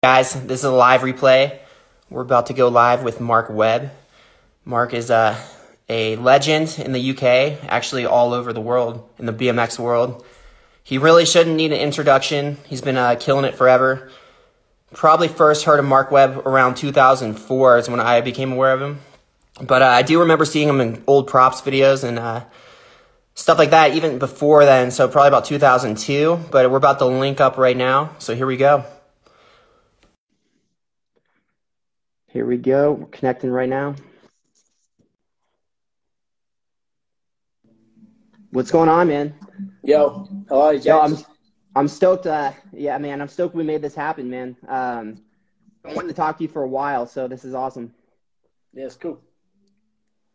Guys, this is a live replay. We're about to go live with Mark Webb. Mark is a legend in the UK, actually all over the world, in the BMX world. He really shouldn't need an introduction. He's been killing it forever. Probably first heard of Mark Webb around 2004 is when I became aware of him. But I do remember seeing him in old props videos and stuff like that even before then, so probably about 2002. But we're about to link up right now, so here we go. Here we go. We're connecting right now. What's going on, man? Yo, how are you, James? Yo, I'm stoked. Yeah, man, I'm stoked we made this happen, man. I wanted to talk to you for a while, so this is awesome. Yeah, it's cool.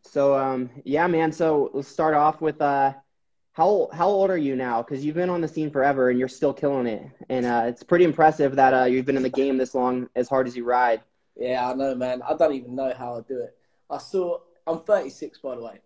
So, yeah, man. So let's start off with how old are you now? Because you've been on the scene forever and you're still killing it, and it's pretty impressive that you've been in the game this long, as hard as you ride. Yeah, I know, man. I don't even know how I do it. I'm 36, by the way.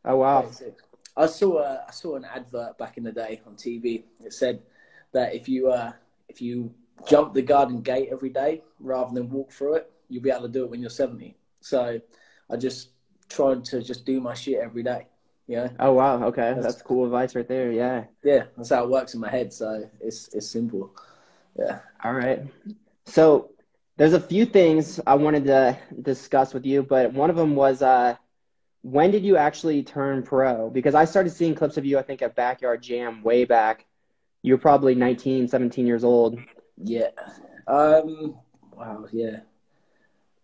Oh, wow. 36. I saw an advert back in the day on TV. It said that if you jump the garden gate every day rather than walk through it, you'll be able to do it when you're 70. So I just tried to just do my shit every day. Yeah. Oh, wow. Okay. That's cool advice right there. Yeah. Yeah, that's how it works in my head. So it's simple. Yeah. All right. So there's a few things I wanted to discuss with you, but one of them was when did you actually turn pro? Because I started seeing clips of you, I think, at Backyard Jam way back. You were probably 19, 17 years old. Yeah. Wow, yeah.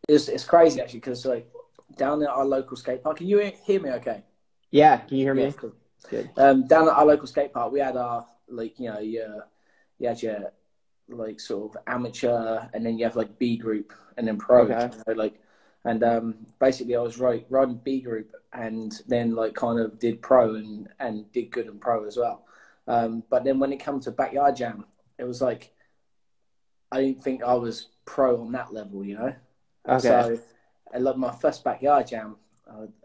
It's crazy, actually, because, like, down at our local skate park, can you hear me okay? Yeah, can you hear me? Yeah, cool. Good. Down at our local skate park, we had our, like, you had your, like, sort of amateur, and then you have, like, B group, and then pro. Okay. You know, like, and basically I was riding B group, and then, like, kind of did pro and did good in pro as well. But then when it comes to Backyard Jam, it was like, I didn't think I was pro on that level, you know? Okay. So, like, my first Backyard Jam,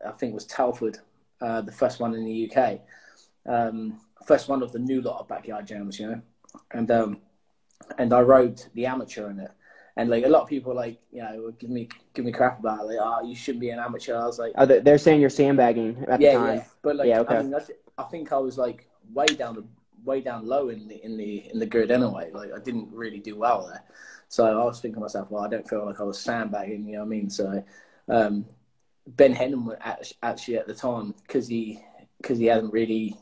I think was Telford, the first one in the UK. First one of the new lot of Backyard Jams, you know? And I rode the amateur in it. And, like, a lot of people, like, you know, would give me crap about it. Like, oh, you shouldn't be an amateur. I was like... Oh, they're saying you're sandbagging at the time. Yeah. But, like, yeah, okay. I mean, I think I was, like, way down low in the grid anyway. Like, I didn't really do well there. So I was thinking to myself, well, I don't feel like I was sandbagging, you know what I mean? So Ben Hennon was actually at the time, because he hadn't really,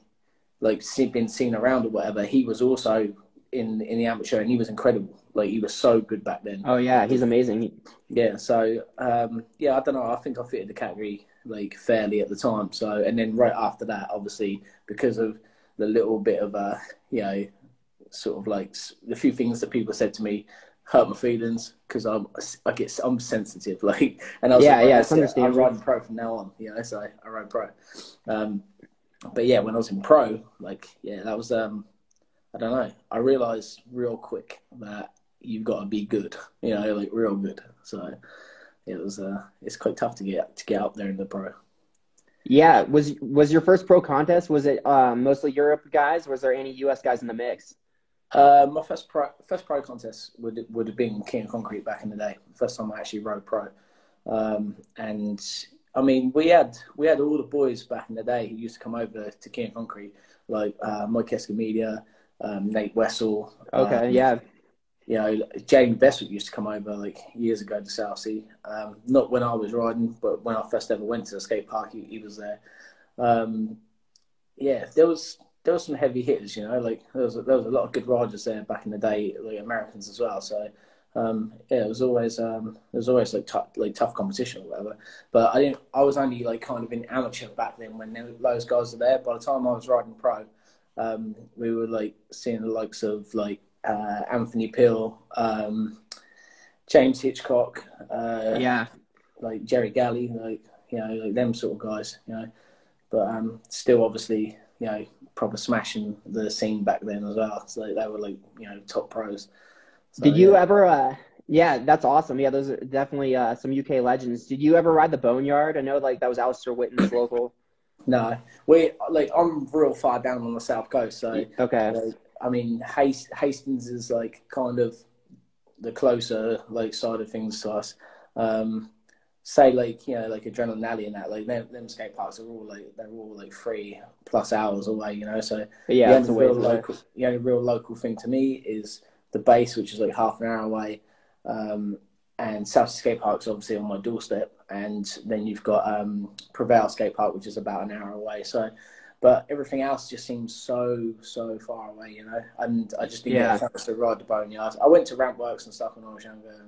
like, been seen around or whatever, he was also in the amateur, and he was incredible. Like, he was so good back then. Oh, yeah, he's amazing. Yeah, so, yeah, I don't know. I think I fitted the category, like, fairly at the time. So, and then right after that, obviously, because of the little bit of, you know, sort of, like, the few things that people said to me hurt my feelings, because I'm sensitive, like, and I was like, it's understandable. I'm riding pro from now on, you know, so I rode pro. But yeah, when I was in pro, like, yeah, that was, I don't know, I realized real quick that you've got to be good, you know, like, real good. So it's quite tough to get up there in the pro. Yeah, was your first pro contest, was it mostly Europe guys? Was there any US guys in the mix? My first pro contest would have been King of Concrete back in the day. First time I actually rode pro, and I mean, we had all the boys back in the day who used to come over to King of Concrete, like Maek Escamilla, Nate Wessel. Okay, yeah. You know, Jamie Bestwick used to come over, like, years ago to South Sea. Not when I was riding, but when I first ever went to the skate park, he was there. Yeah, there was some heavy hitters, you know, like, there was a lot of good riders there back in the day, like Americans as well. So yeah, it was always like tough competition or whatever. But I was only, like, kind of in amateur back then when those guys were there. By the time I was riding pro, we were, like, seeing the likes of, like, Anthony Pill, James Hitchcock, Yeah, like Jerry Galley, like, you know, like them sort of guys, you know. But still, obviously, you know, proper smashing the scene back then as well. So, like, they were, like, you know, top pros. So, did you ever yeah, that's awesome. Yeah, those are definitely some UK legends. Did you ever ride the Boneyard? I know, like, that was Alistair Whitten's local. No, I'm real far down on the south coast, so okay. Like, I mean, Hastings is, like, kind of the closer like side of things to us. Say like, you know, like Adrenaline Alley and that, like them skate parks are all like, they're all like 3+ hours away, you know. So Yeah, it's a ways away. The only real local thing to me is the base, which is like half an hour away. And South Skate Park's obviously on my doorstep, and then you've got Prevail Skate Park, which is about an hour away. So, but everything else just seems so far away, you know. And I just didn't get a chance to ride the boneyard. I went to Ramp Works and stuff when I was younger,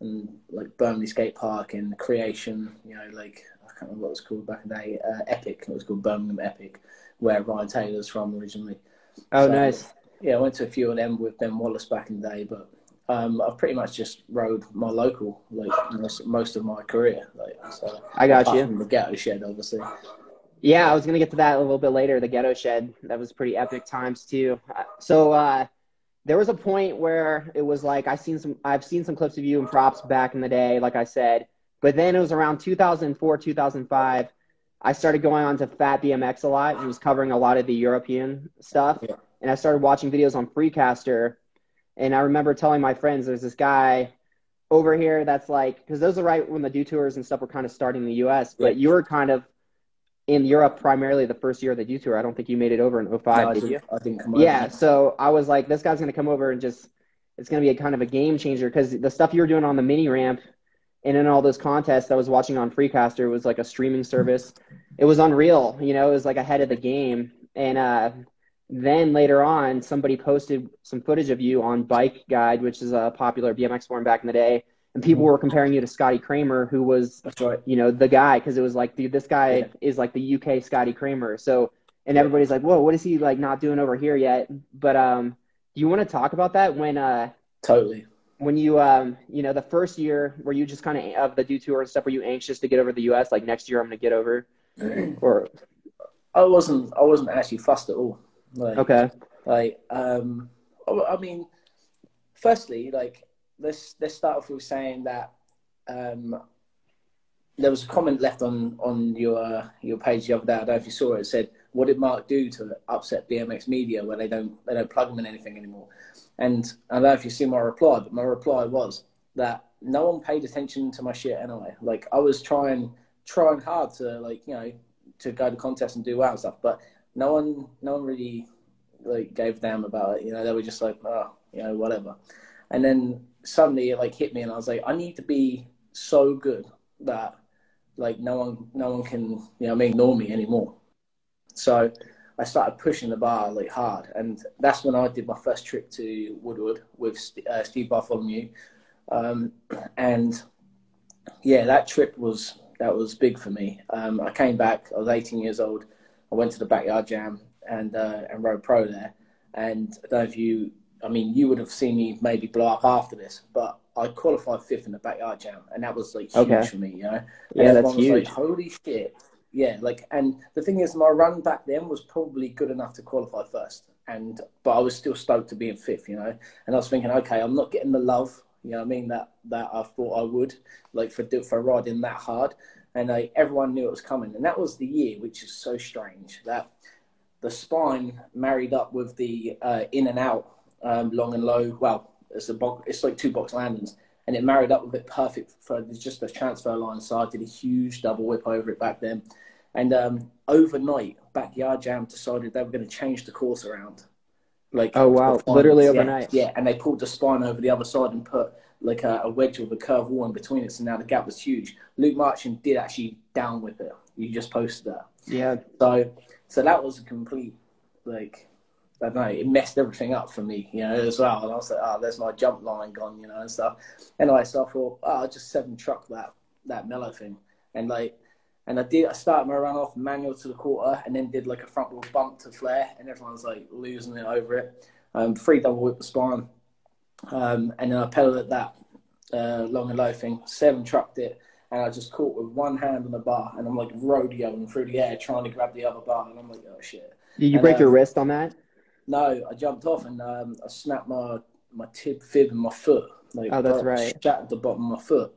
and like Burnley Skate Park and Creation, you know, like I can't remember what it was called back in the day. Epic, it was called Birmingham Epic, where Ryan Taylor's from originally. Oh, so, nice. Yeah, I went to a few of them with Ben Wallace back in the day, but I've pretty much just rode my local like most of my career. Like, so I got you. From the Ghetto Shed, obviously. Yeah, I was gonna get to that a little bit later. The Ghetto Shed, that was pretty epic times too. So there was a point where it was like I've seen some clips of you in props back in the day, like I said. But then it was around 2004, 2005. I started going on to Fat BMX a lot. It was covering a lot of the European stuff, and I started watching videos on Freecaster. And I remember telling my friends, there's this guy over here that's like, because those are right when the Do Tours and stuff were kind of starting in the U.S., but you were kind of in Europe primarily the first year of the Do Tour. I don't think you made it over in 2005, did you? I didn't come over. Yeah, so I was like, this guy's going to come over and just, it's going to be a kind of a game changer, because the stuff you were doing on the mini ramp and in all those contests I was watching on Freecaster was like a streaming service. It was unreal, you know, it was like ahead of the game. And then later on, somebody posted some footage of you on Bike Guide, which is a popular BMX forum back in the day. And people were comparing you to Scotty Kramer, who was, you know, the guy, because it was like, dude, this guy is like the UK Scotty Kramer. So, and everybody's like, whoa, what is he like not doing over here yet? But do you want to talk about that when totally. When you you know, the first year, were you just kind of the Do Tour and stuff, were you anxious to get over to the US, like next year I'm going to get over? Or I wasn't actually fussed at all. Like, okay. Like I mean, firstly, like let's start off with saying that there was a comment left on your page the other day. I don't know if you saw it. It said, "What did Mark do to upset BMX media where they don't plug him in anything anymore?" And I don't know if you see my reply, but my reply was that no one paid attention to my shit anyway. Like I was trying hard to, like, you know, to go to contests and do well and stuff, but no one really like gave a damn about it. You know, they were just like, oh, you know, whatever. And then suddenly it like hit me, and I was like, I need to be so good that like no one can, you know, ignore me anymore. So I started pushing the bar like hard, and that's when I did my first trip to Woodward with Steve Bartholomew. And yeah, that trip was big for me. I came back, I was 18 years old. I went to the Backyard Jam and rode pro there. And I don't know if you would have seen me maybe blow up after this, but I qualified 5th in the Backyard Jam, and that was like huge for me, you know? And yeah, that's huge. Was like, holy shit. Yeah, like, and the thing is, my run back then was probably good enough to qualify first, but I was still stoked to be in 5th, you know? And I was thinking, okay, I'm not getting the love, you know what I mean, that I thought I would, like, for riding that hard. And everyone knew it was coming. And that was the year, which is so strange, that the spine married up with the in and out, long and low. Well, it's like 2 box landings, and it married up with it perfect for just the transfer line. So I did a huge double whip over it back then. And overnight, Backyard Jam decided they were going to change the course around. Like, oh wow, literally overnight. Yeah, and they pulled the spine over the other side and put like a wedge with a curved wall in between it, so now the gap was huge. Luke Marchand did actually down whip it. You just posted that. Yeah. So that was a complete, like, I don't know, it messed everything up for me, you know, as well. And I was like, oh, there's my jump line gone, you know, and stuff. Anyway, so I thought, oh, I'll just 7-truck that mellow thing. And like, and I started my run off manual to the quarter, and then did like a front wheel bump to flare, and everyone's like losing it over it. 3 double whip the spine. And then I pedaled at that long and low thing, 7-trucked it, and I just caught with one hand on the bar, and I'm like rodeoing through the air trying to grab the other bar, and I'm like, oh shit. Did you break your wrist on that? No, I jumped off, and I snapped my fib in my foot. Like, oh, that's right. Shattered the bottom of my foot,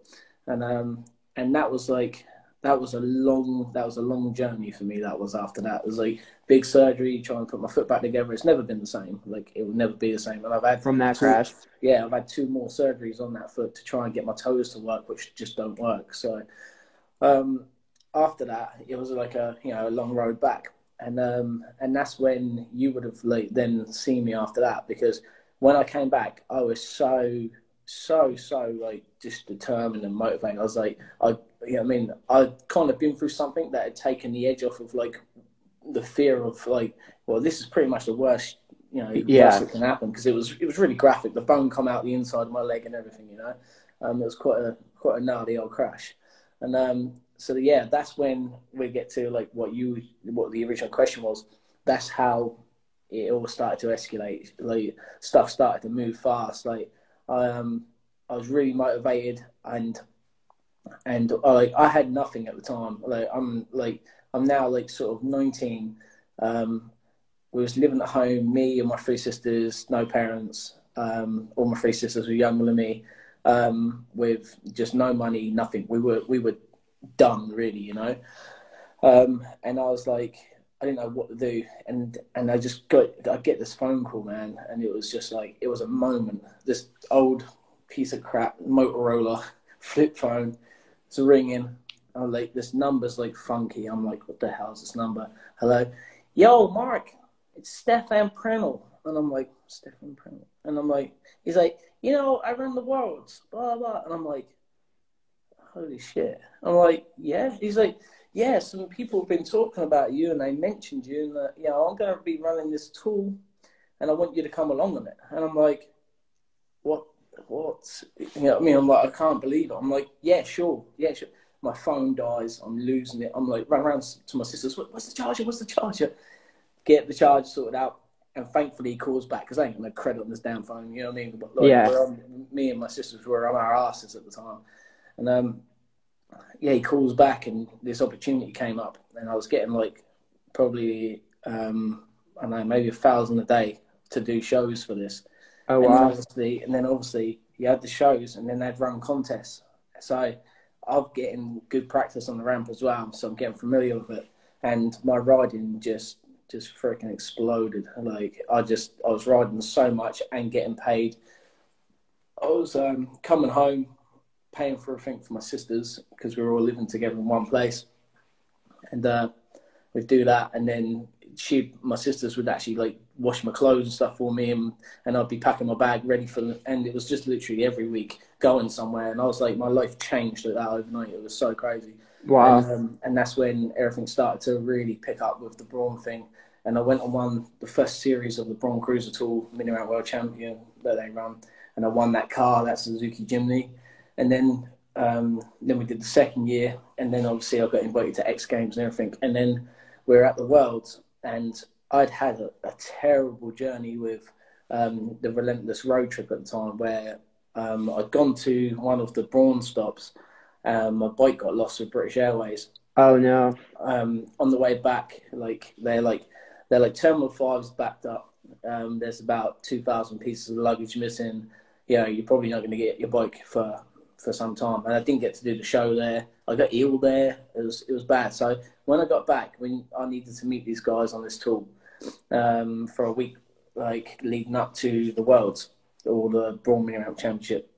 and that was like, that was a long journey for me. That was after that. It was like big surgery, trying to put my foot back together. It's never been the same. Like it will never be the same. And I've had From that crash. Yeah, I've had 2 more surgeries on that foot to try and get my toes to work, which just don't work. So after that, it was like a long road back, and that's when you would have like then seen me after that, because when I came back, I was so like just determined and motivated. I was like, I'd kind of been through something that had taken the edge off of like the fear of like, well, this is pretty much the worst, worst that can happen, because it was really graphic. The bone come out the inside of my leg and everything, it was quite a gnarly old crash, and so yeah, that's when we get to like what the original question was. That's how it all started to escalate. Like stuff started to move fast. Like I was really motivated, and I had nothing at the time. Like I'm now like sort of 19. We was living at home, me and my 3 sisters, no parents. All my 3 sisters were younger than me, with just no money, nothing. We were done, really, and I was like, I didn't know what to do, and I get this phone call, man, and it was just like, it was a moment. This old piece of crap Motorola flip phone, it's ringing. I'm like, this number's like funky. I'm like, what the hell is this number? Hello, yo, Mark, it's Stefan Prennel. And I'm like, Stefan Prennel. And I'm like, he's like, I run the Worlds, blah blah. And I'm like, holy shit. I'm like, yeah. He's like, yeah, some people have been talking about you and they mentioned you, and I'm going to be running this tool and I want you to come along on it. And I'm like, what? I'm like, I can't believe it. I'm like, yeah, sure. My phone dies. I'm losing it. I'm like, run around to my sisters. What's the charger? Get the charger sorted out. And thankfully he calls back, because I ain't got no credit on this damn phone. You know what I mean? But like, me and my sisters were on our asses at the time. And he calls back, and this opportunity came up, and I was getting like probably I don't know, maybe 1,000 a day to do shows for this. Oh wow! And then obviously you had the shows, and then they'd run contests. So I'm getting good practice on the ramp as well, so I'm getting familiar with it, and my riding just freaking exploded. Like I was riding so much and getting paid. I was coming home, paying for everything for my sisters, because we were all living together in one place, and we'd do that, and then my sisters would actually like wash my clothes and stuff for me, and I'd be packing my bag ready for them, and it was just literally every week going somewhere, and I was like, my life changed like that overnight. It was so crazy. Wow. And that's when everything started to really pick up with the Brawn thing, and I went and won the first series of the Brawn Cruiser Tour Mini Ramp World Champion that they run, and I won that car, that Suzuki Jimny. And then we did the second year, and then obviously I got invited to X Games and everything. And then we were at the Worlds, and I'd had a terrible journey with the Relentless road trip at the time, where I'd gone to one of the Brawn stops. My bike got lost with British Airways. Oh no! On the way back, they're like Terminal 5's backed up. There's about 2,000 pieces of luggage missing. You're probably not going to get your bike for some time, and I didn't get to do the show there. I got ill there. It was bad. So when I got back, when I needed to meet these guys on this tour for a week, like leading up to the Worlds or the Brawn Mini Ramp Championship,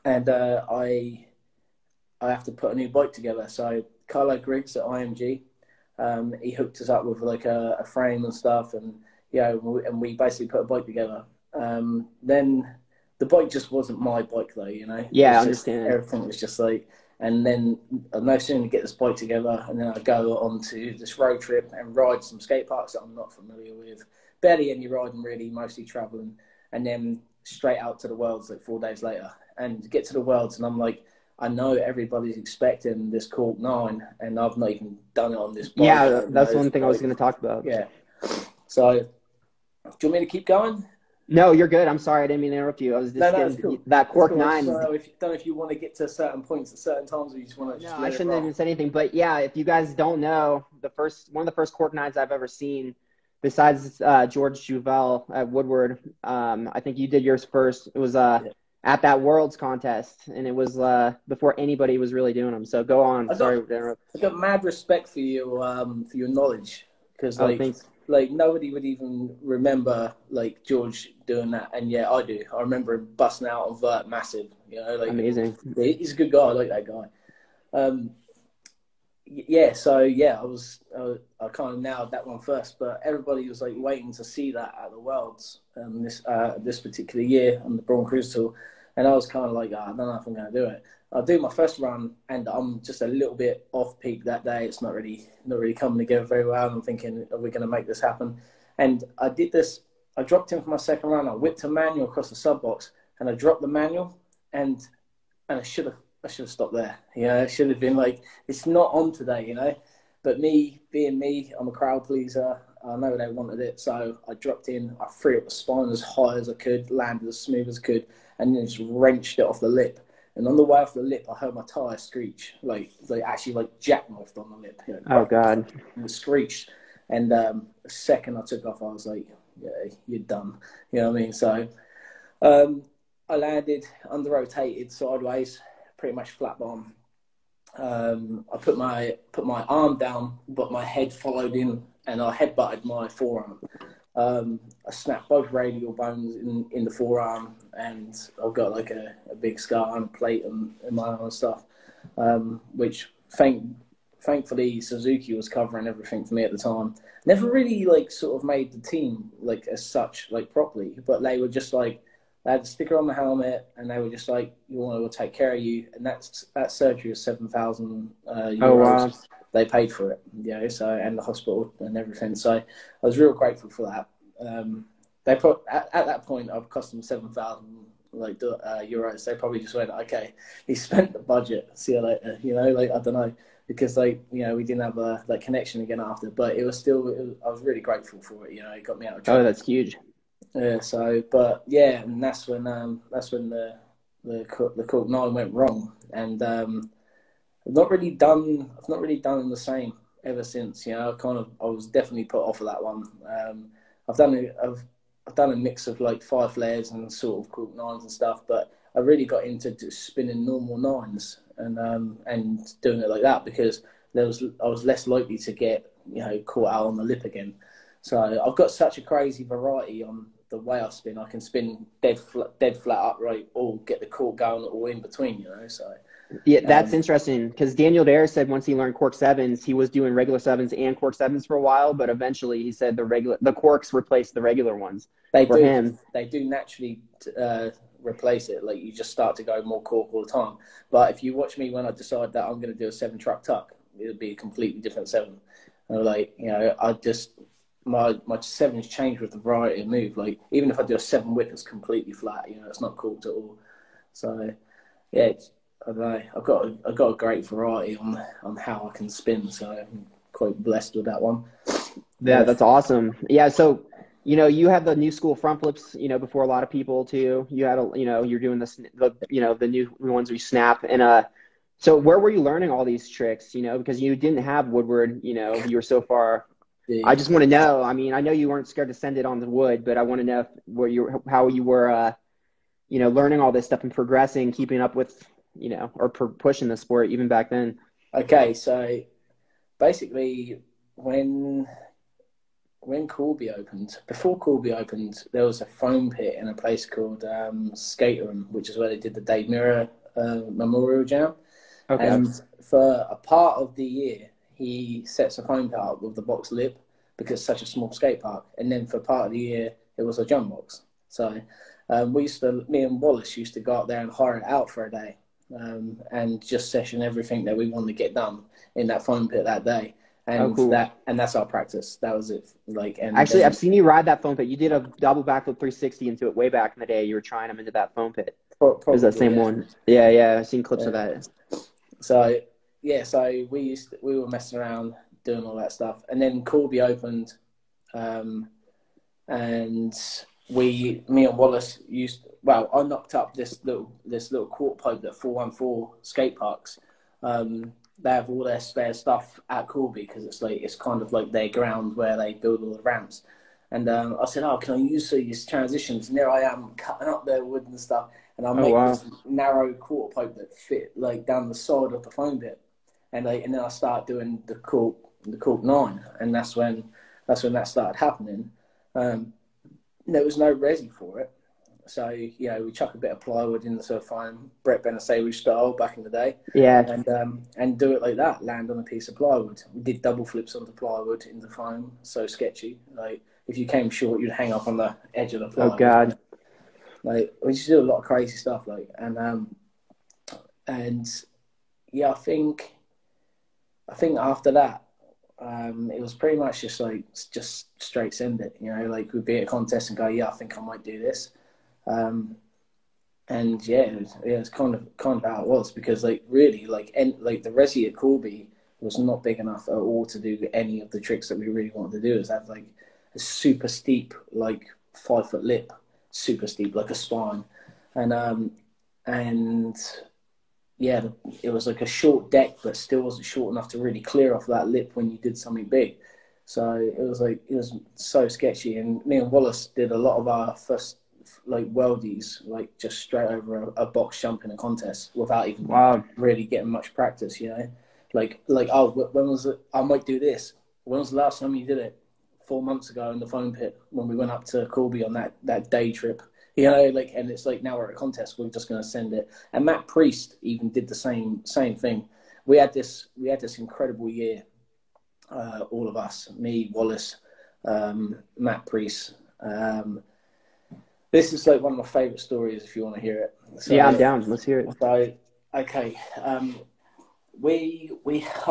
and I have to put a new bike together. So Carlo Griggs at IMG, he hooked us up with like a frame and stuff, and and we basically put a bike together. Then the bike just wasn't my bike though, Yeah, I understand. Everything was just like, and then no sooner get this bike together, and then I go on to this road trip and ride some skate parks that I'm not familiar with. Barely any riding really, mostly traveling, and then straight out to the Worlds like 4 days later. And get to the Worlds, and I'm like, I know everybody's expecting this Cork 9, and I've not even done it on this bike. Yeah, that's one thing I was going to talk about. Yeah. So, do you want me to keep going? No, you're good. I'm sorry. I didn't mean to interrupt you. I was just getting cool. That Cork cool. 9. Don't know if you want to get to certain points at certain times, or you just want to just No, I shouldn't have even said anything. But yeah, if you guys don't know, one of the first Cork 9s I've ever seen, besides George Jouvel at Woodward, I think you did yours first. It was at that Worlds contest, and it was before anybody was really doing them. So go on. Sorry to interrupt. I got mad respect for your knowledge, because Thanks. like nobody would even remember like George doing that, and yeah, I do. I remember him busting out on vert massive. You know, like Amazing. he's a good guy. I like that guy. Yeah, so yeah, I kind of nailed that one first, but everybody was like waiting to see that at the Worlds this particular year on the Braun Cruise Tour, and I was kind of like, I don't know if I'm going to do it. I'll do my first run, and I'm just a little bit off peak that day. It's not really coming together very well. I'm thinking, are we going to make this happen? And I did this. I dropped in for my second run. I whipped a manual across the sub box, and I dropped the manual, and I should have stopped there. You know, it should have been like, it's not on today, you know. But me, being me, I'm a crowd pleaser. I know they wanted it, so I dropped in. I threw up the spine as high as I could, landed as smooth as I could, and then just wrenched it off the lip. And on the way off the lip, I heard my tyre screech, like actually jackknifed on the lip. You know, Oh God! And it screeched. And the second I took off, I was like, "Yeah, you're done." You know what I mean? So I landed under rotated sideways, pretty much flat bottom. I put my arm down, but my head followed in, and I headbutted my forearm. I snapped both radial bones in the forearm, and I've got like a big scar and a plate in my arm and stuff, which thankfully Suzuki was covering everything for me at the time. Never really like sort of made the team like as such like properly, but they were just like, they had a sticker on the helmet, and they were just like, "You want to take care of you," and that surgery was 7,000 euros. Oh wow! They paid for it, you know, so, and the hospital and everything. So I was real grateful for that. They put at that point, I've cost them 7,000 euros. They probably just went, "Okay, he spent the budget. See you later." You know, like I don't know, because like, you know, we didn't have that connection again after, but it was still. I was really grateful for it. You know, it got me out of trouble. Oh, that's huge. Yeah. So, but yeah, and that's when the Cork 9 went wrong, and I've not really done the same ever since. You know, I was definitely put off of that one. I've done a mix of like 5 flares and sort of Cork 9s and stuff, but I really got into just spinning normal 9s and doing it like that, because I was less likely to get, you know, caught out on the lip again. So I've got such a crazy variety on the way I spin. I can spin dead flat upright, or get the cork going, or in between, you know. So yeah, that's interesting, because Daniel Dare said once he learned cork 7s, he was doing regular 7s and cork 7s for a while, but eventually he said the corks replaced the regular ones. They do naturally replace it. Like, you just start to go more cork all the time. But if you watch me when I decide that I'm going to do a 7 truck tuck, it'll be a completely different 7. And like, you know, I just my 7s change with the variety of move. Like, even if I do a 7 whip, it's completely flat. You know, it's not corked at all. So yeah, I don't know. I've got a great variety on how I can spin. So I'm quite blessed with that one. Yeah, that's awesome. Yeah, so, you know, you had the new school front flips, you know, before a lot of people too. You had you're doing the new ones we snap. And so where were you learning all these tricks? You know, because you didn't have Woodward. You know, you were so far. Yeah. I just want to know. I mean, I know you weren't scared to send it on the wood, but I want to know how you were, you know, learning all this stuff and progressing, keeping up with, you know, or pushing the sport even back then. Okay, so basically when Corby opened, before Corby opened, there was a foam pit in a place called Skaterum, which is where they did the Dave Mirra Memorial Jam. Okay. And for a part of the year, he sets a foam pit up with the box lip, because it's such a small skate park. And then for part of the year, it was a jump box. So me and Wallace used to go out there and hire it out for a day, and just session everything that we wanted to get done in that foam pit that day. And cool. that's our practice. That was it. Like, and actually, then, I've seen you ride that foam pit. You did a double backflip 360 into it way back in the day. You were trying them into that foam pit. probably, Is that same one? Yeah. I've seen clips of that. So yeah, so we were messing around doing all that stuff, and then Corby opened, and me and Wallace I knocked up this little quarter pipe that 414 skate parks. They have all their spare stuff at Corby, because it's kind of like their ground where they build all the ramps. And I said, "Oh, can I use these transitions?" And there I am cutting up their wood and stuff. and I Oh, make wow. this narrow quarter pipe that fit like down the side of the foam pit, and then I start doing the cork 9, and that's when that started happening. There was no resi for it. So, we chuck a bit of plywood in the sort of foam, Brett Benasawi style back in the day. Yeah. And do it like that, land on a piece of plywood. We did double flips onto plywood in the foam, so sketchy. Like, if you came short, you'd hang up on the edge of the plywood. Oh, God. Like, we just do a lot of crazy stuff, like, I think after that, it was pretty much just straight send it, like we'd be at a contest and go, I think I might do this. It's kind of how it was, because the resi at Corby was not big enough at all to do any of the tricks that we really wanted to do. Is have like a super steep, like 5 foot lip, super steep, like a spine, it was like a short deck, but still wasn't short enough to really clear off that lip when you did something big. So it was so sketchy. And me and Wallace did a lot of our first worldies, just straight over a box jump in a contest without even really getting much practice. When was it? I might do this. When was the last time you did it? 4 months ago in the foam pit when we went up to Corby on that day trip. And it's like, now we're at a contest, we're just going to send it. And Matt Priest even did the same thing. We had this incredible year, all of us, me, Wallace, Matt Priest. This is like one of my favourite stories if you want to hear it. So, yeah, I'm down. Let's hear it. So, okay. Oh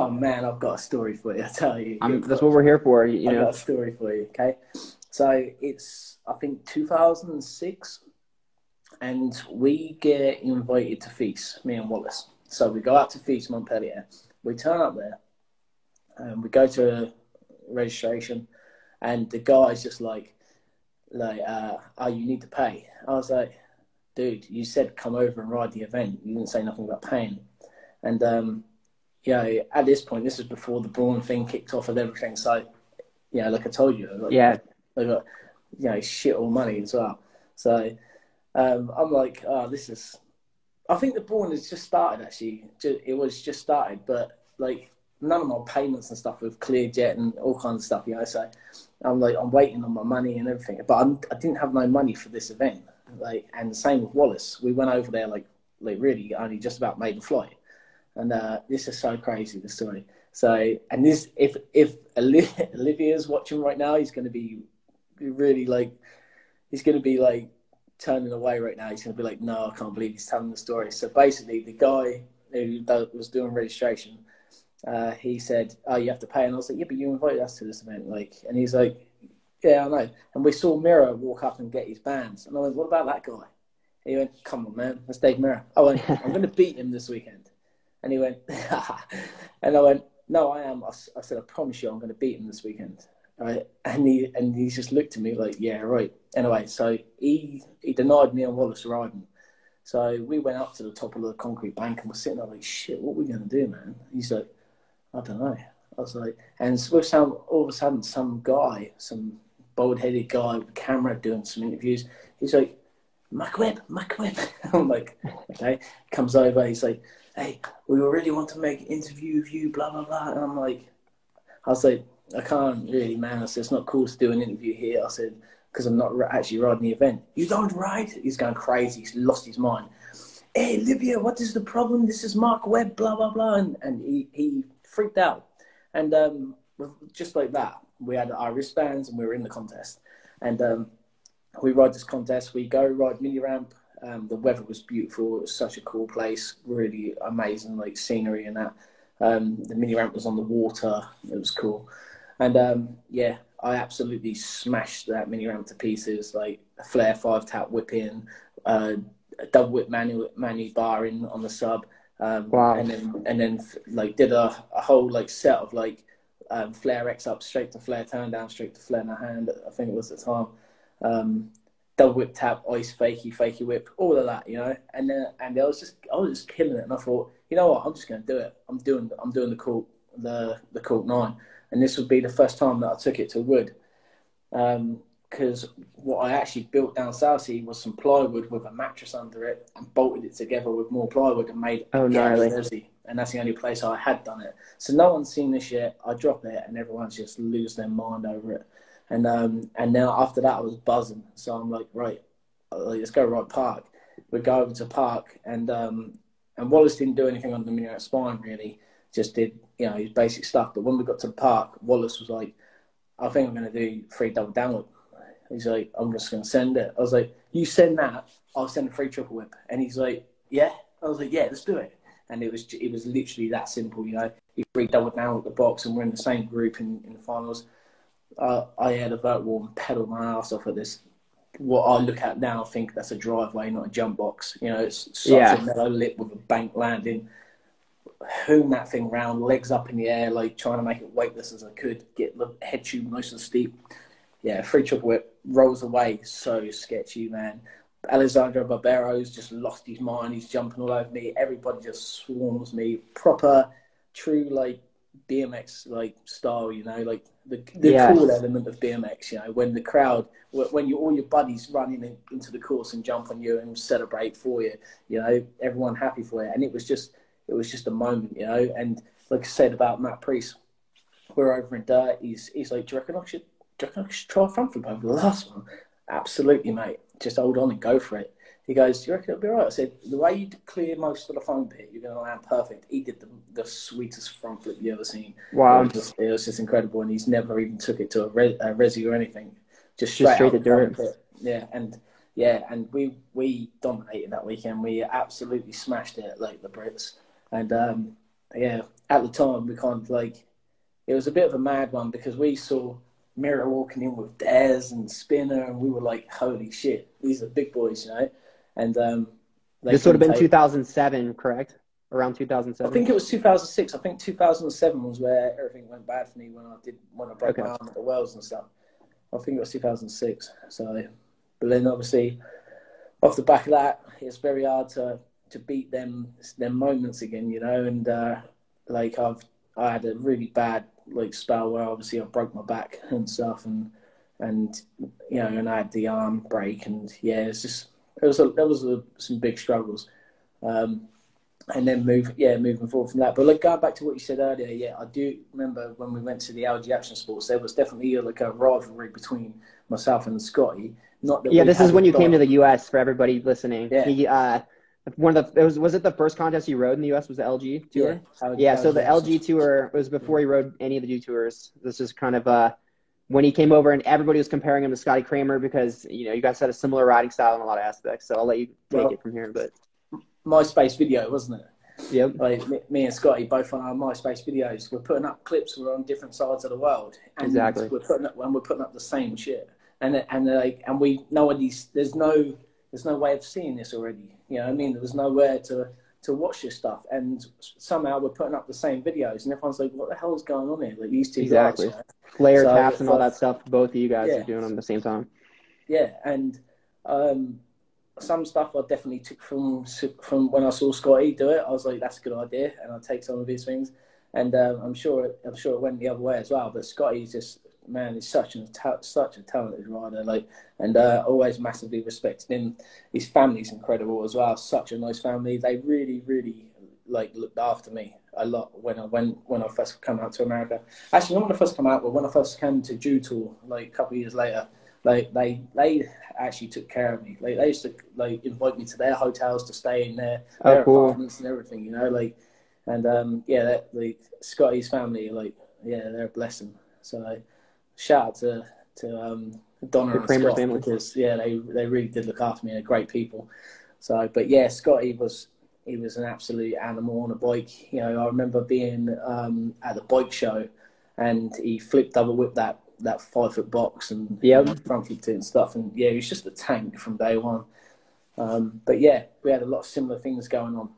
man, I've got a story for you, I tell you. That's what we're here for, I've got a story for you, okay? So it's, I think, 2006, and we get invited to Feast, me and Wallace. So we go out to Feast, Montpellier. We turn up there, and we go to registration, and the guy's just like, you need to pay. I was like, dude, you said come over and ride the event. You didn't say nothing about paying. And, at this point, this is before the Braun thing kicked off and everything. So, like I told you, they got, shit all money as well. So I'm like, this is. I think the Braun has just started. Actually, it was just started, but none of my payments and stuff have cleared yet, and all kinds of stuff. So I'm waiting on my money and everything, but I didn't have no money for this event. And the same with Wallace. We went over there really only just about made the flight, and this is so crazy, the story. So, and this, if Olivia's watching right now, he's going to be really turning away right now. He's going to be like, no, I can't believe he's telling the story. So basically, the guy who was doing registration, he said, oh, you have to pay. And I was like, yeah, but you invited us to this event. And he's like, yeah, I know. And we saw Mirror walk up and get his bands. And I went, what about that guy? And he went, come on, man, that's Dave Mirror. I went, I'm going to beat him this weekend. And he went, and I went, no, I am. I said, I promise you I'm going to beat him this weekend. Right? And he just looked at me like, yeah, right. Anyway, so he denied me and Wallace riding. So we went up to the top of the concrete bank and we're sitting there like, shit, what are we going to do, man? He's like, I don't know. I was like, and all of a sudden, some guy, some bald-headed guy with a camera doing some interviews, he's like, Maek Webb. I'm like, okay. Comes over, he's like, hey, we really want to make an interview with you, blah, blah, blah. And I was like, I can't really, man. I said, it's not cool to do an interview here. I said, because I'm not actually riding the event. You don't ride? He's going crazy. He's lost his mind. Hey, Olivia, what is the problem? This is Maek Webb, blah, blah, blah. And he freaked out. And just like that, we had our wristbands and we were in the contest. And we ride this contest. We go ride mini ramp. The weather was beautiful. It was such a cool place. Really amazing, scenery and that. The mini ramp was on the water. It was cool. And I absolutely smashed that mini ramp to pieces. A flare 5-tap whip in, a double whip manual barring on the sub. Wow. And then did a whole set of flare X up, straight to flare turn down, straight to flare in the hand. I think it was at the time. Double whip tap, ice fakey whip, all of that, And I was just killing it. And I thought, you know what, I'm just going to do it. I'm doing the Cork 9, and this would be the first time that I took it to Wood. because what I actually built down South Sea was some plywood with a mattress under it and bolted it together with more plywood and made a jersey. And that's the only place I had done it. So no one's seen this yet. I drop it and everyone's just lose their mind over it. And now after that I was buzzing. So I'm like, right, let's go right Park. We go over to Park and Wallace didn't do anything on the minaret spine really. Just did, his basic stuff. But when we got to the Park, Wallace was like, I think I'm going to do 3 double downward. He's like, I'm just going to send it. I was like, you send that, I'll send a 3 triple whip. And he's like, yeah. I was like, yeah, let's do it. And it was literally that simple, He 3 double down with the box, and we're in the same group in the finals. I had a vert wall and pedaled my ass off at this. What I look at now, I think that's a driveway, not a jump box. It's such a mellow lip with a bank landing. Hoon that thing round, legs up in the air, like trying to make it weightless as I could, get the head tube nice and steep. Yeah, 3 triple whip, rolls away, so sketchy, man. Alessandro Barbero's just lost his mind. He's jumping all over me. Everybody just swarms me. Proper, true, BMX, style, like the cool element of BMX, when the crowd, when all your buddies running into the course and jump on you and celebrate for you, everyone happy for you. And it was just a moment, And like I said about Matt Priest, we're over in dirt. He's like, do you reckon I should try a front flip over the last one? Absolutely, mate. Just hold on and go for it. He goes, do you reckon it'll be all right? I said, the way you clear most of the foam pit, you're going to land perfect. He did the sweetest front flip you ever seen. Wow. It was just incredible. And he's never even took it to a resi or anything. Just straight out to dirt. Yeah, and we dominated that weekend. We absolutely smashed it like the Brits. And, at the time, we kind of it was a bit of a mad one because we saw Mirror walking in with Dares and Spinner, and we were like, holy shit, these are big boys, And this would have been 2007, correct? Around 2007? I think it was 2006. I think 2007 was where everything went bad for me when I broke my arm at the Wells and stuff. I think it was 2006. So, but then obviously, off the back of that, it's very hard to beat them moments again, And I had a really bad spell where obviously I broke my back and stuff, and and I had the arm break, and there was some big struggles, and then moving forward from that. But going back to what you said earlier, I do remember when we went to the LG Action Sports, there was definitely a rivalry between myself and Scotty. Not that this is when you came to the US for everybody listening. Yeah. He, was it the first contest he rode in the US was the LG tour? So the LG tour was before he rode any of the G tours. This is kind of when he came over and everybody was comparing him to Scotty Kramer because you guys had a similar riding style in a lot of aspects. So I'll let you take it from here. But MySpace video, wasn't it? Yep. Me and Scotty both on our MySpace videos. We're putting up clips. We're on different sides of the world, and exactly. We're putting up the same shit. And we nowadays there's no way of seeing this already. There was nowhere to watch this stuff, and somehow we're putting up the same videos, and everyone's like, "What the hell is going on here?" Like these two guys, flare taps and all that stuff. Both of you guys are doing them at the same time. Yeah, and some stuff I definitely took from when I saw Scotty do it. I was like, "That's a good idea," and I'll take some of his things. And I'm sure it went the other way as well. But Scotty's just. Man, he's such a talented rider, and always massively respected him. His family's incredible as well. Such a nice family. They really, really looked after me a lot when I first come out to America. Actually, not when I first come out, but when I first came to Jew Tour, a couple of years later, they actually took care of me. They used to invite me to their hotels to stay in their apartments and everything, And Scotty's family, they're a blessing. So. Shout out to Donna and Scott family. Because they really did look after me. They're great people. So, but Scotty was an absolute animal on a bike. I remember being at the bike show, and he flipped double whipped that 5-foot box and front flipped it and stuff. And he was just a tank from day one. But we had a lot of similar things going on.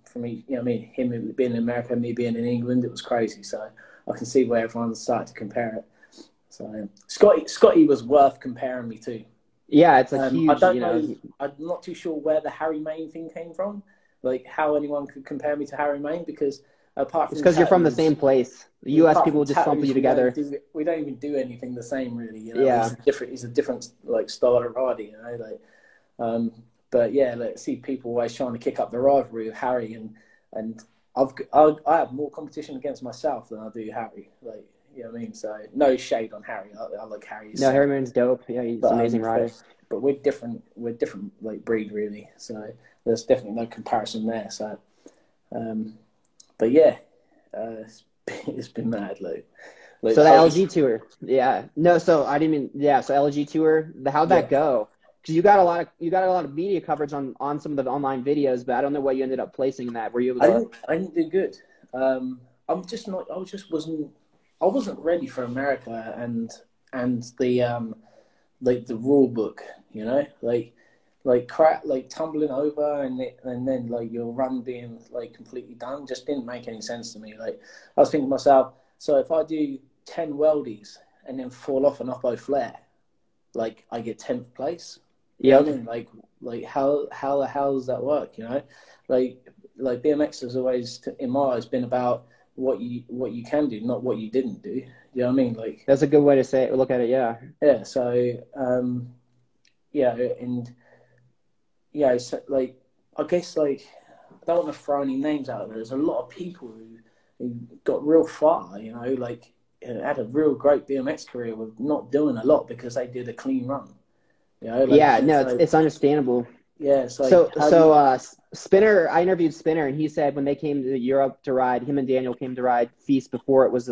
For me, him being in America, me being in England, it was crazy. So I can see where everyone started to compare it. So Scotty was worth comparing me to. Yeah, it's a huge. I don't know. I'm not too sure where the Harry Mayne thing came from. How anyone could compare me to Harry Mayne, because apart It's from because you're from the tattoos, same place. The U.S. apart people from just lump tattoos, you together. we don't even do anything the same, really. You know, Yeah. he's a different like style of riding. You know, like, but yeah, like, see people always trying to kick up the rivalry with Harry, and I have more competition against myself than I do Harry. Like, you know what I mean? So no shade on Harry. I like Harry. No, Harriman's dope. Yeah, he's an amazing rider. But we're different. We're different, like breed, really. So there's definitely no comparison there. So, but yeah, it's been mad, like So the LG tour, yeah. No, so I didn't mean, yeah. So LG tour, how'd that go? Because you got a lot of media coverage on some of the online videos, but I don't know what you ended up placing in that. Were you able to? I didn't do good. I'm just not. I wasn't ready for America and the like the rule book. You know, like crap, like tumbling over and then like your run being like completely done just didn't make any sense to me. Like I was thinking to myself, so if I do 10 weldies and then fall off an oppo flare, like I get 10th place. Yeah. You know what I mean? Like how does that work? You know, like BMX has always, in my eyes, been about what you can do, not what you didn't do. You know what I mean? Like That's a good way to say it. Look at it. Yeah. Yeah. So yeah, and yeah, so, like I guess like I don't want to throw any names out there. There's a lot of people who got real far. You know, like had a real great BMX career with not doing a lot because they did a clean run. You know, like, yeah, no, it's understandable. Yeah, it's like Spinner, I interviewed Spinner, and he said when they came to Europe to ride, him and Daniel came to ride Feast before it was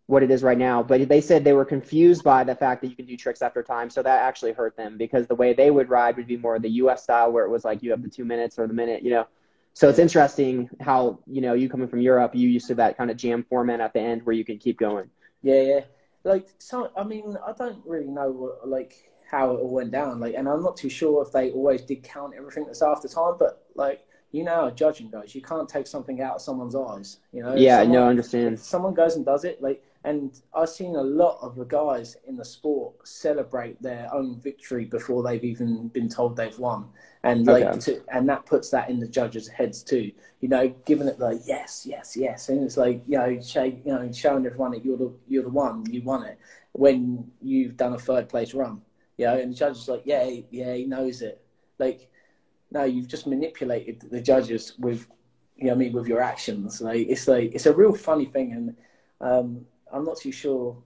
what it is right now. But they said they were confused by the fact that you can do tricks after time, so that actually hurt them because the way they would ride would be more the U.S. style, where it was like you have the 2 minutes or the minute, you know. So it's interesting how, you know, you coming from Europe, you used to that kind of jam format at the end where you can keep going. Yeah. Like, so, I mean, I don't really know what, like, how it all went down. Like, and I'm not too sure if they always did count everything that's after time, but like, you know how judging goes. You can't take something out of someone's eyes, you know? Yeah, no, I understand. If someone goes and does it, like, and I've seen a lot of the guys in the sport celebrate their own victory before they've even been told they've won. And like, and that puts that in the judges' heads too. You know, giving it like yes, and it's like showing everyone that you're the one, you won it when you've done a third place run. You know, and the judges like he knows it. Like, no, you've just manipulated the judges with, you know what I mean, with your actions. Like it's a real funny thing, and I'm not too sure.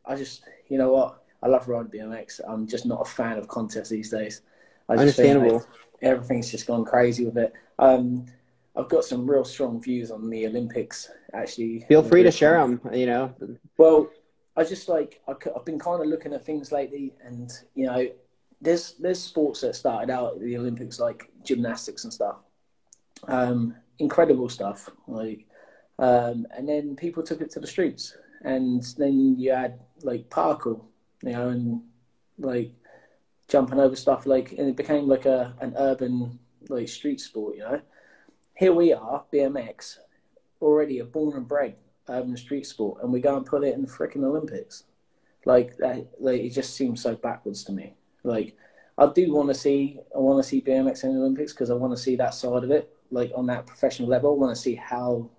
I just, you know what, I love riding BMX. I'm just not a fan of contests these days. I just Understandable. think, like, everything's just gone crazy with it. I've got some real strong views on the Olympics, actually. Feel free to share them, you know. Well, I just like, I've been kind of looking at things lately, and, you know, there's sports that started out at the Olympics, like gymnastics and stuff. Incredible stuff. Like, and then people took it to the streets. And then you had, like, parkour, you know, and, like, jumping over stuff, like, and it became like an urban, like, street sport, you know. Here we are, BMX, already a born and bred urban street sport, and we go and put it in the freaking Olympics. Like, that, like, it just seems so backwards to me. Like, I want to see BMX in the Olympics because I want to see that side of it, like, on that professional level. I want to see how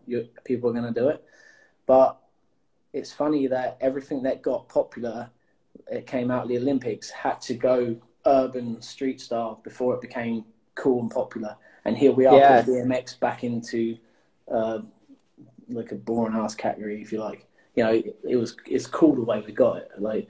people are going to do it. But it's funny that everything that got popular, it came out of the Olympics, had to go urban street style before it became cool and popular. And here we are, putting BMX back into like a boring ass category, if you like. You know, it's cool the way we got it. Like,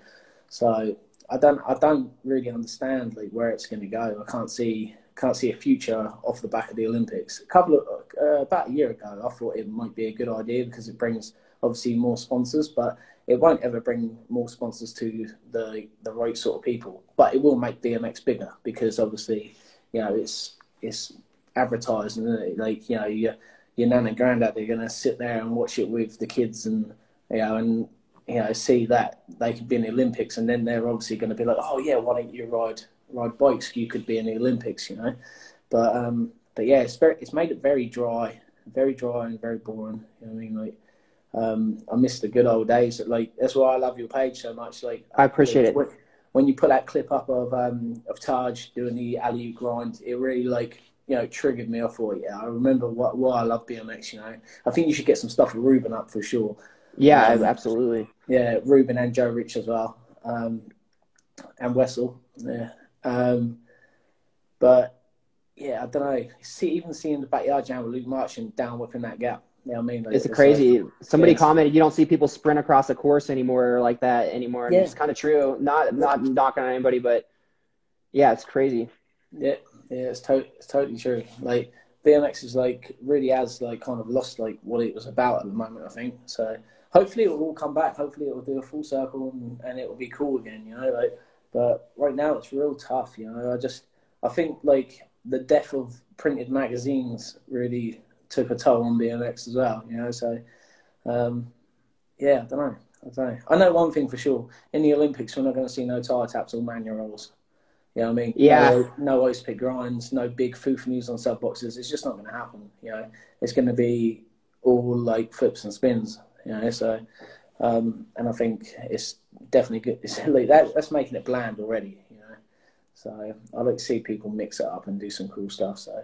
so I don't really understand, like, where it's going to go. I can't see a future off the back of the Olympics. About a year ago, I thought it might be a good idea because it brings obviously more sponsors, but it won't ever bring more sponsors to the right sort of people. But it will make BMX bigger because obviously, you know, it's advertised, and, like, you know, your nan and granddad, they're going to sit there and watch it with the kids, and you know, see that they could be in the Olympics, and then they're obviously going to be like, oh yeah, why don't you ride bikes? You could be in the Olympics, you know. But yeah, it's made it very dry and very boring. You know what I mean? Like, I miss the good old days. Like, that's why I love your page so much. Like, I appreciate it. When you put that clip up of Taj doing the alley grind, it really, like, triggered me. I thought, yeah, I remember why I love BMX. I think you should get some stuff with Ruben up for sure. Yeah, absolutely. Yeah, Ruben and Joe Rich as well, and Wessel. Yeah, but yeah, I don't know. Even seeing the backyard jam with Luke Marchand down whipping that gap. You know what I mean? Like, it's crazy. Like, somebody commented, you don't see people sprint across a course anymore like that anymore. And it's kind of true. Not knocking on anybody, but yeah, it's crazy. Yeah, it's totally true. Like BMX is like really has like kind of lost like what it was about at the moment, I think. So hopefully it will all come back. Hopefully it will do a full circle and it will be cool again, like, but right now it's real tough, I think like the death of printed magazines really took a toll on BMX as well, so yeah, I don't know. I know one thing for sure. In the Olympics, we're not going to see no tire taps or manual rolls. You know what I mean? Yeah. No ice pick grinds, no big foof news on sub boxes. It's just not going to happen. It's going to be all like flips and spins. So, and I think it's definitely good. It's like that's making it bland already. So I like to see people mix it up and do some cool stuff. So.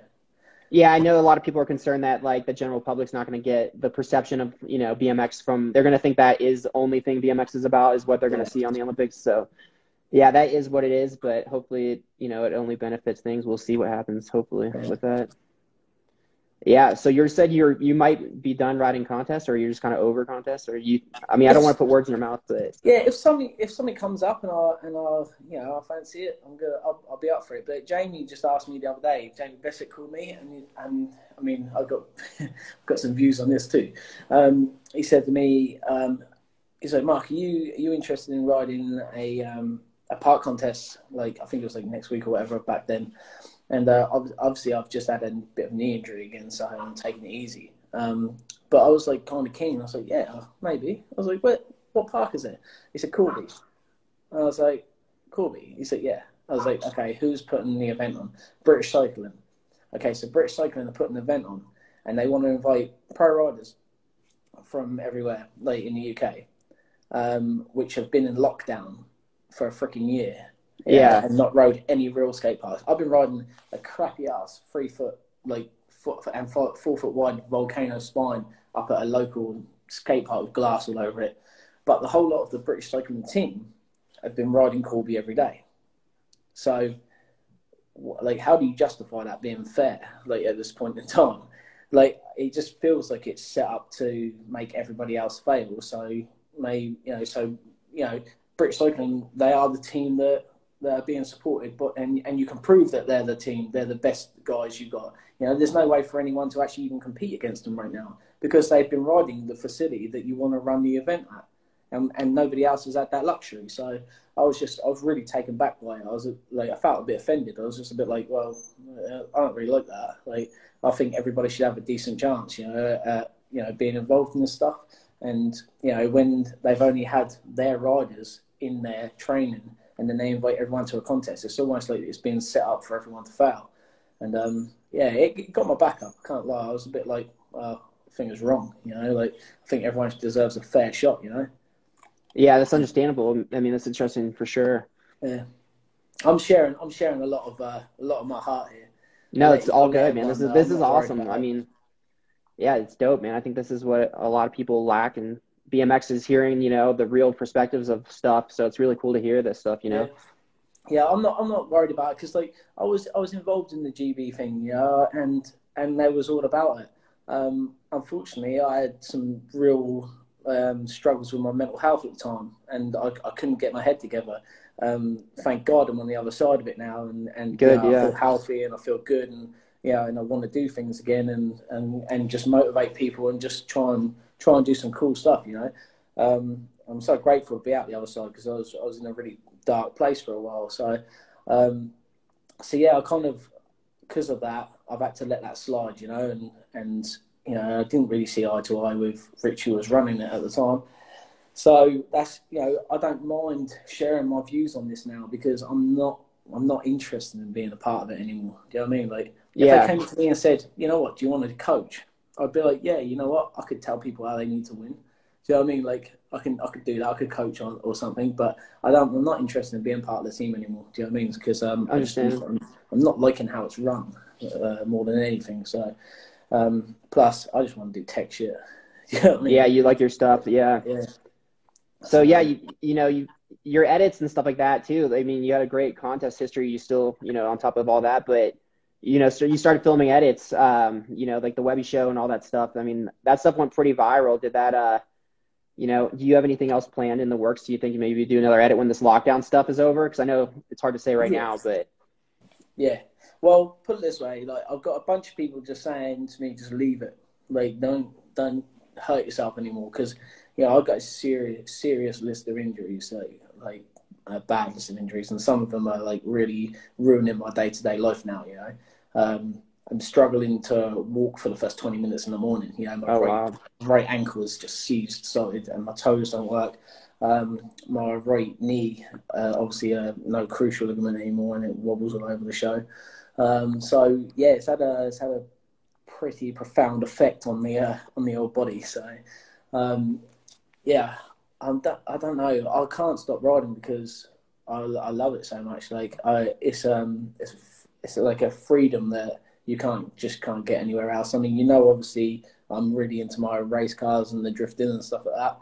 Yeah, I know a lot of people are concerned that like the general public's not going to get the perception of BMX from. They're going to think that is the only thing BMX is about is what they're going to see on the Olympics. So. Yeah, that is what it is, but hopefully, it only benefits things. We'll see what happens, hopefully, with that. Yeah, so you said you might be done riding contests, or you're just kind of over contests, or I don't want to put words in your mouth, but yeah, if something comes up and I fancy it, I'll be up for it. But Jamie just asked me the other day. Jamie Bessett called me, and I mean I've got some views on this too. He said to me, he's like, Mark, are you interested in riding a park contest, like I think it was like next week or whatever back then, and obviously I've just had a bit of knee injury again, so I'm taking it easy. But I was like kind of keen. I was like, yeah, maybe. I was like, what park is it? He said Corby. I was like, Corby. He said, yeah. I was like, okay, who's putting the event on? British Cycling. Okay, so British Cycling are putting an event on, and they want to invite pro riders from everywhere, like in the UK, which have been in lockdown for a freaking year, and not rode any real skate parks. I've been riding a crappy ass 3 foot, like 4 foot wide volcano spine up at a local skate park with glass all over it. But the whole lot of the British cycling team have been riding Corby every day. So, like, how do you justify that being fair? Like at this point in time, like it just feels like it's set up to make everybody else fail. So, British Cycling, they are the team that are being supported, and you can prove that they're the team, they're the best guys you've got. There's no way for anyone to actually even compete against them right now because they've been riding the facility that you want to run the event at, and nobody else has had that luxury. So I was really taken back by it. I felt a bit offended. I was just a bit like, well, I don't really like that. Like, I think everybody should have a decent chance, being involved in this stuff. And, when they've only had their riders in their training and then they invite everyone to a contest, it's almost like it's been set up for everyone to fail. And, it got my back up. I can't lie. I was a bit like, I think it's wrong, I think everyone deserves a fair shot, Yeah, that's understandable. I mean, that's interesting for sure. Yeah. I'm sharing a lot of my heart here. No, it's all good, man. This is awesome. I mean, yeah, it's dope, man. I think this is what a lot of people lack, and BMX is hearing, the real perspectives of stuff. So it's really cool to hear this stuff, Yeah, I'm not worried about it because I was involved in the GB thing, and they was all about it. Unfortunately, I had some real struggles with my mental health at the time, and I couldn't get my head together. Thank God I'm on the other side of it now, and good, I feel healthy and I feel good, and and I want to do things again and just motivate people and just try and do some cool stuff. I'm so grateful to be out the other side because I was in a really dark place for a while. So I kind of, because of that, I've had to let that slide, and I didn't really see eye to eye with Rich, who was running it at the time. So that's, I don't mind sharing my views on this now because I'm not interested in being a part of it anymore. Do you know what I mean? Like, if they came to me and said, you know what, do you want to coach? I'd be like, yeah, you know what, I could tell people how they need to win. Do you know what I mean? Like, I could do that. I could coach on or something, but I'm not interested in being part of the team anymore. Do you know what I mean? Because I'm not liking how it's run. more than anything. So plus I just want to do tech shit. You know what I mean? Yeah, you like your stuff. Yeah. Yeah. So yeah, your edits and stuff like that too. I mean, you had a great contest history. You still, on top of all that, but so you started filming edits, like the Webby show and all that stuff. I mean, that stuff went pretty viral. Did that, do you have anything else planned in the works? Do you think maybe do another edit when this lockdown stuff is over? Because I know it's hard to say right now, but yeah. Well, put it this way, like I've got a bunch of people just saying to me, just leave it. Like don't hurt yourself anymore, because I've got a serious list of injuries, like a bad list of injuries, and some of them are like really ruining my day-to-day life now. I'm struggling to walk for the first 20 minutes in the morning. My right ankle is just seized solid, and my toes don't work. My right knee, obviously, no crucial ligament anymore, and it wobbles all over the show. So yeah, it's had a pretty profound effect on the old body. So yeah, I don't know. I can't stop riding because I love it so much. Like it's like a freedom that you can't get anywhere else. I mean, obviously I'm really into my race cars and the drifting and stuff like that,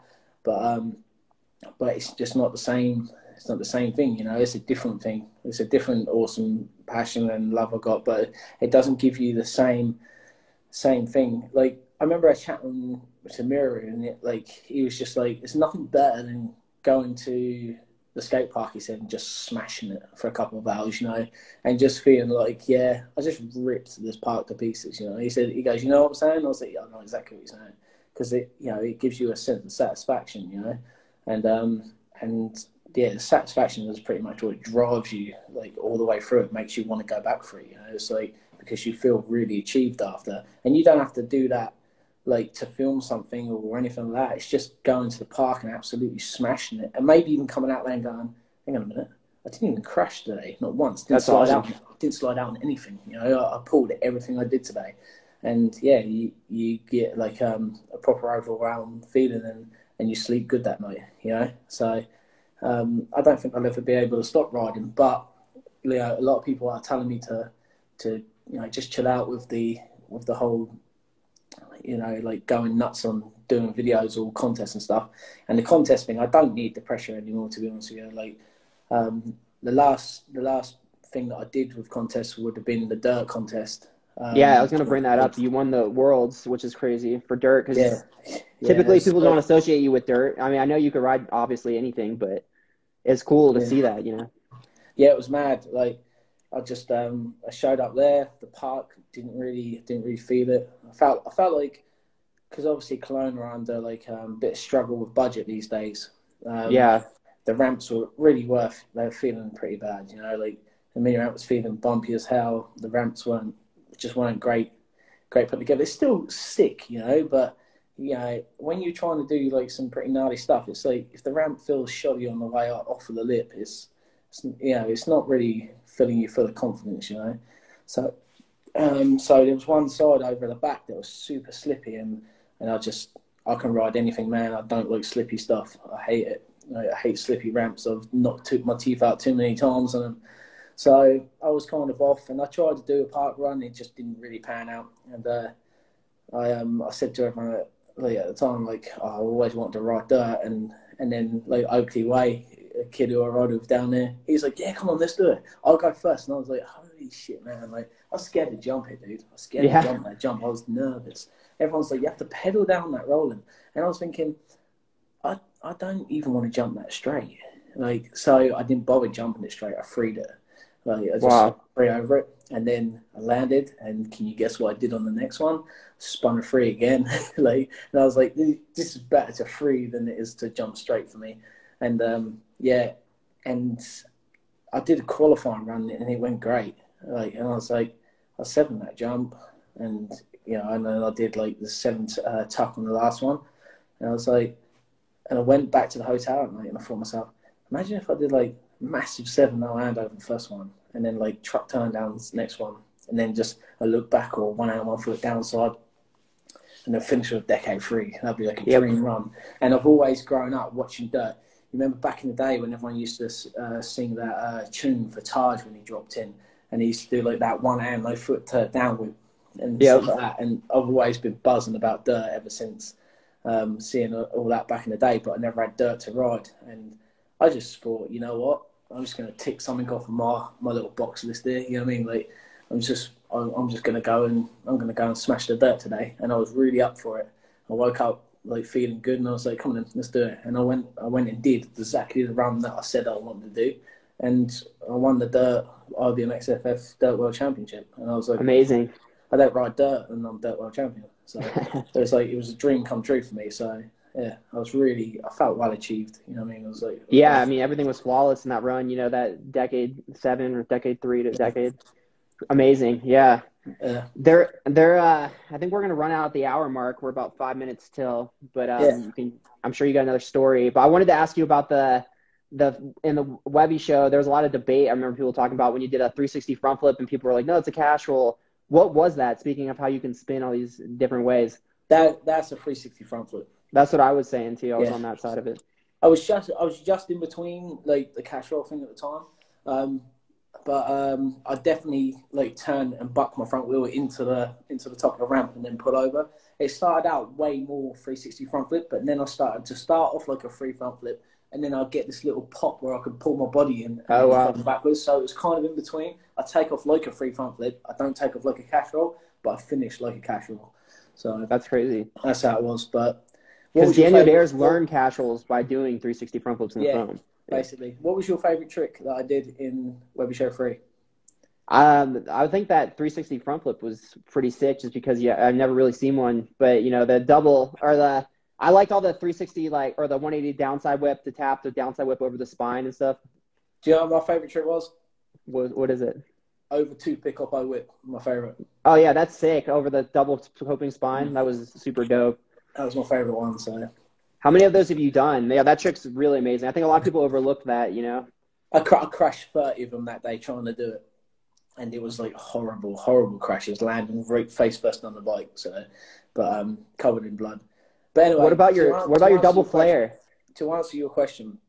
but it's just not the same. It's not the same thing, It's a different thing. It's a different awesome passion and love I got, but it doesn't give you the same thing. Like I remember I chatting to Mirror, and he was just like, "It's nothing better than going to the skate park," he said, "and just smashing it for a couple of hours, and just feeling like, yeah, I just ripped this park to pieces." He goes, "You know what I'm saying?" I was like, "Yeah, I know exactly what you're saying," because it gives you a sense of satisfaction, and yeah, the satisfaction is pretty much what drives you like all the way through. It makes you want to go back for it. It's like because you feel really achieved after, and you don't have to do that like to film something or anything like that. It's just going to the park and absolutely smashing it, and maybe even coming out there and going, "Hang on a minute, I didn't even crash today, not once. That's awesome. Didn't slide out on anything. I pulled everything I did today." And yeah, you get like a proper overwhelmed feeling, and you sleep good that night. So I don't think I'll ever be able to stop riding, but a lot of people are telling me to just chill out with the whole like going nuts on doing videos or contests and stuff. And the contest thing, I don't need the pressure anymore, to be honest with you. Like the last thing that I did with contests would have been the dirt contest. Yeah, I was going to bring that up. You won the Worlds, which is crazy for dirt, because typically people don't associate you with dirt. I mean, I know you could ride obviously anything, but it's cool to see that, Yeah, it was mad. Like I just I showed up there. The park didn't really feel it. I felt like, because obviously Cologne are under like a bit of struggle with budget these days. The ramps were really they were feeling pretty bad. Like the mini ramp was feeling bumpy as hell. The ramps weren't great put together. It's still sick, but when you're trying to do like some pretty gnarly stuff, it's like if the ramp feels shoddy on the way off of the lip, it's not really filling you full of confidence, So there was one side over the back that was super slippy, and I can ride anything, man. I don't like slippy stuff. I hate it. I hate slippy ramps. I've knocked my teeth out too many times on them. So I was kind of off, and I tried to do a park run. It just didn't really pan out. And I said to everyone at the time, like, I always wanted to ride dirt, and then like Oakley Way, a kid who I rode with down there, he's like, "Yeah, come on, let's do it. I'll go first." And I was like, "Holy shit, man!" Like I was scared to jump it, dude. I was scared to jump that jump. I was nervous. Everyone's like, "You have to pedal down that rolling," and I was thinking, I don't even want to jump that straight. Like, so I didn't bother jumping it straight. I freed it. Like, I just free over it, and then I landed. And can you guess what I did on the next one? Spun a free again. And I was like, this is better to free than it is to jump straight for me. And and I did a qualifying run, and it went great. And I was like, I was 7th that jump, and and then I did like the 7th tuck on the last one, and I was like, and I went back to the hotel at night, and I thought to myself, imagine if I did like massive 7 no hand over the first one, and then like truck turn down the next one, and then just I look back, or 1 hand 1 foot downside, and then finish with a decade free. That'd be like a dream run. And I've always grown up watching dirt. You remember back in the day when everyone used to sing that tune for Taj when he dropped in, and he used to do like that one hand, no foot down whip and Yeah. stuff like that. And I've always been buzzing about dirt ever since seeing all that back in the day, but I never had dirt to ride. And I just thought, you know what, I'm just going to tick something off of my little box list there. You know what I mean? Like I'm just going to go and smash the dirt today. And I was really up for it. I woke up like feeling good, and I was like, come on, let's do it. And I went and did exactly the run that I said I wanted to do, and I won the dirt IBMX FF Dirt World Championship. And I was like, Amazing. I don't ride dirt, and I'm dirt world champion. So it was a dream come true for me. So yeah, I felt well achieved. You know what I mean? It was like, Yeah, I mean, everything was flawless in that run. You know, that decade 7 or decade 3 to decade. Amazing. Yeah. yeah. I think we're gonna run out at the hour mark. We're about 5 minutes till, but I'm sure you got another story. But I wanted to ask you about in the Webby show. There was a lot of debate. I remember people talking about when you did a 360 front flip, and people were like, "No, it's a cash roll." What was that? Speaking of how you can spin all these different ways. That's a 360 front flip. That's what I was saying too. I was on that side of it. I was just in between like the cash roll thing at the time. But I definitely like turned and bucked my front wheel into the top of the ramp and then pull over. It started out way more 360 front flip, but then I started to start off like a free front flip, and then I'd get this little pop where I could pull my body in and come backwards. So it was kind of in between. I take off like a free front flip. I don't take off like a cash roll, but I finish like a cash roll. So that's crazy. That's how it was. But because Daniel Dares learned cash rolls by doing 360 front flips in the phone. Basically. What was your favorite trick that I did in Webby Show 3? I think that 360 front flip was pretty sick just because I've never really seen one. But you know, the double or I liked all the 360 or the 180 downside whip to tap the downside whip over the spine and stuff. Do you know what my favorite trick was? What is it? Over toothpick up whip, my favorite. Oh yeah, that's sick. Over the double coping spine, that was super dope. That was my favorite one. So, how many of those have you done? Yeah, that trick's really amazing. I think a lot of people overlook that. You know, I crashed 30 of them that day trying to do it, and it was like horrible crashes, landing right face first on the bike. So, but covered in blood. But anyway, what about your double flare? To answer your question,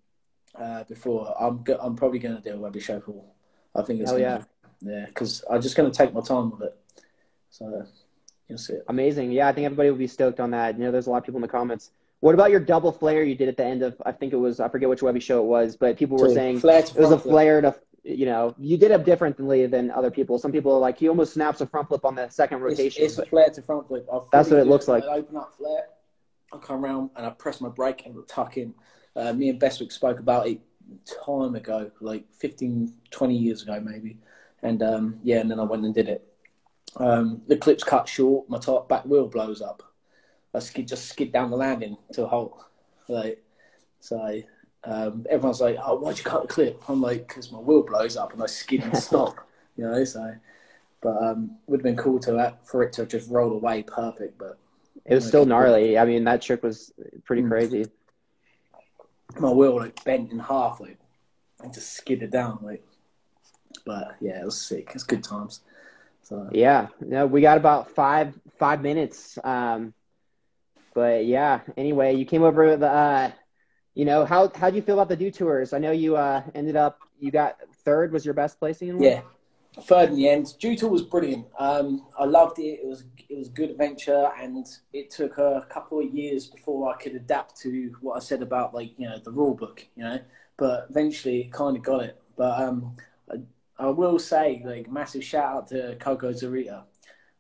before I'm probably going to do a Webby Show 4. I think it's because I'm just going to take my time with it. So you'll see it. Amazing. Yeah, I think everybody will be stoked on that. You know, there's a lot of people in the comments. What about your double flare you did at the end of, I forget which Webby show it was, but people were saying it was a flare to, you know, you did it differently than other people. Some people are like, he almost snaps a front flip on the second rotation. It's a flare to front flip. That's what it looks like. I open up flare, I come around and I press my brake and tuck in. Me and Bestwick spoke about it time ago, like 15, 20 years ago maybe. And and then I went and did it. The clip's cut short, my top back wheel blows up. I skid down the landing to a halt. Everyone's like, "Oh, why'd you cut the clip?" I'm like, "Because my wheel blows up and I skid and stop." You know, so. But would have been cool for it to just roll away perfect, but it was still gnarly. I mean, that trick was pretty crazy. My wheel bent in half, and just skidded down, But yeah, it was sick. It's good times. So yeah, no, we got about five minutes. But yeah, anyway, you came over the. You know, how'd you feel about the Dew Tours? I know you you got third was your best placing in one? Yeah, third in the end. Dew Tour was brilliant. I loved it. It was a good adventure, and it took a couple of years before I could adapt to what I said about the rule book, But eventually, it kind of got it. But I will say, massive shout out to Coco Zarita.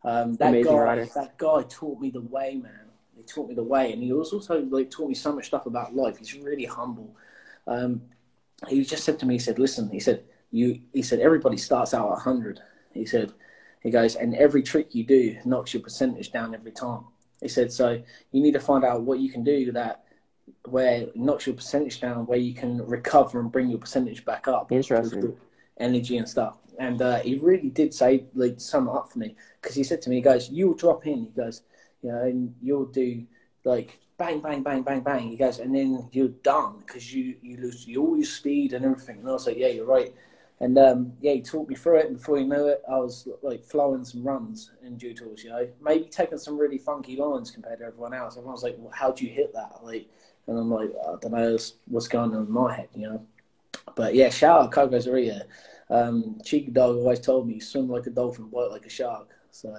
That guy taught me the way, man. He taught me the way, and he also taught me so much stuff about life. He's really humble. He just said to me, he said, "Listen," he said, everybody starts out at 100. He goes, and every trick you do knocks your percentage down every time. He said, so you need to find out what you can do where it knocks your percentage down, where you can recover and bring your percentage back up. Interesting. Energy and stuff. And he really did sum it up for me, because he said to me, he goes, you'll drop in. He goes, and you'll do bang, bang, bang, bang, bang. He goes, and then you're done because you lose all your speed and everything. And I was like, yeah, you're right. And he taught me through it. And before you know it, I was flowing some runs in Dew Tours, maybe taking some really funky lines compared to everyone else. Everyone's like, well, how do you hit that? And I'm like, I don't know what's going on in my head, But yeah, shout out Coco Zarita. Cheeky Dog always told me, swim like a dolphin, bite like a shark. So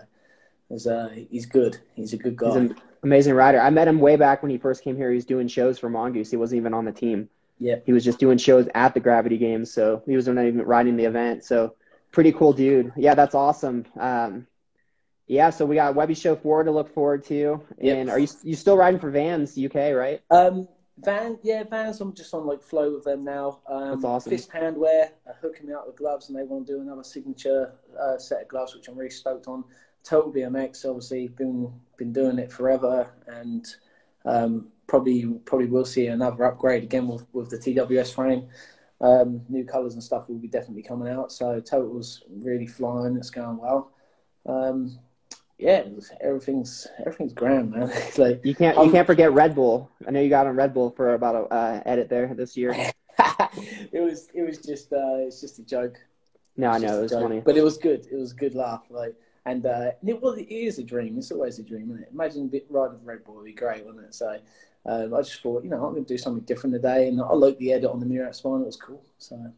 he's good. He's a good guy. He's an amazing rider. I met him way back when he first came here. He was doing shows for Mongoose. He wasn't even on the team. Yeah. He was just doing shows at the Gravity Games, so he wasn't even riding the event. So pretty cool dude. Yeah, that's awesome. Yeah, so we got Webby Show 4 to look forward to. And Yep. are you still riding for Vans UK, right? Vans. I'm just on like flow with them now. That's awesome. Fist Handwear are hooking me out with gloves, and they want to do another signature set of gloves, which I'm really stoked on. Total BMX, obviously, been doing it forever, and probably will see another upgrade again with the TWS frame. New colours and stuff will be definitely coming out. So Total's really flying. It's going well. Yeah, everything's grand, man. Like, You can't forget Red Bull. I know you got on Red Bull for about a edit there this year. it was just it's just a joke. No, I know, it was funny. But it was good. It was a good laugh. Like, and it is a dream. It's always a dream, isn't it? Imagine riding Red Bull would be great, wouldn't it? So I just thought, I'm going to do something different today, and I like the edit on the Murat spine. It was cool. So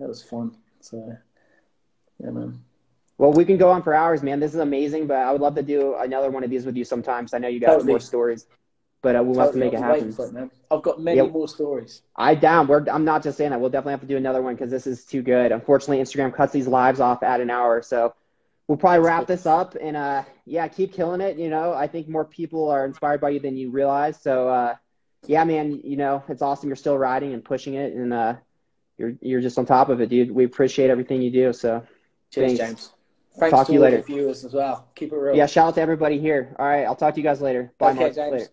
that was fun. So yeah, man. Well, we can go on for hours, man. This is amazing, but I would love to do another one of these with you sometimes. I know you got more stories, but we'll have to make it happen. For it, man. I've got many more stories. I'm not just saying that. We'll definitely have to do another one because this is too good. Unfortunately, Instagram cuts these lives off at an hour, so we'll probably wrap this up and keep killing it. I think more people are inspired by you than you realize. So yeah, man, it's awesome. You're still riding and pushing it, and you're just on top of it, dude. We appreciate everything you do. So cheers, thanks. James. Thanks talk to you later. Viewers as well. Keep it real. Yeah, shout out to everybody here. All right, I'll talk to you guys later. Bye, Okay, Mark. James. Later.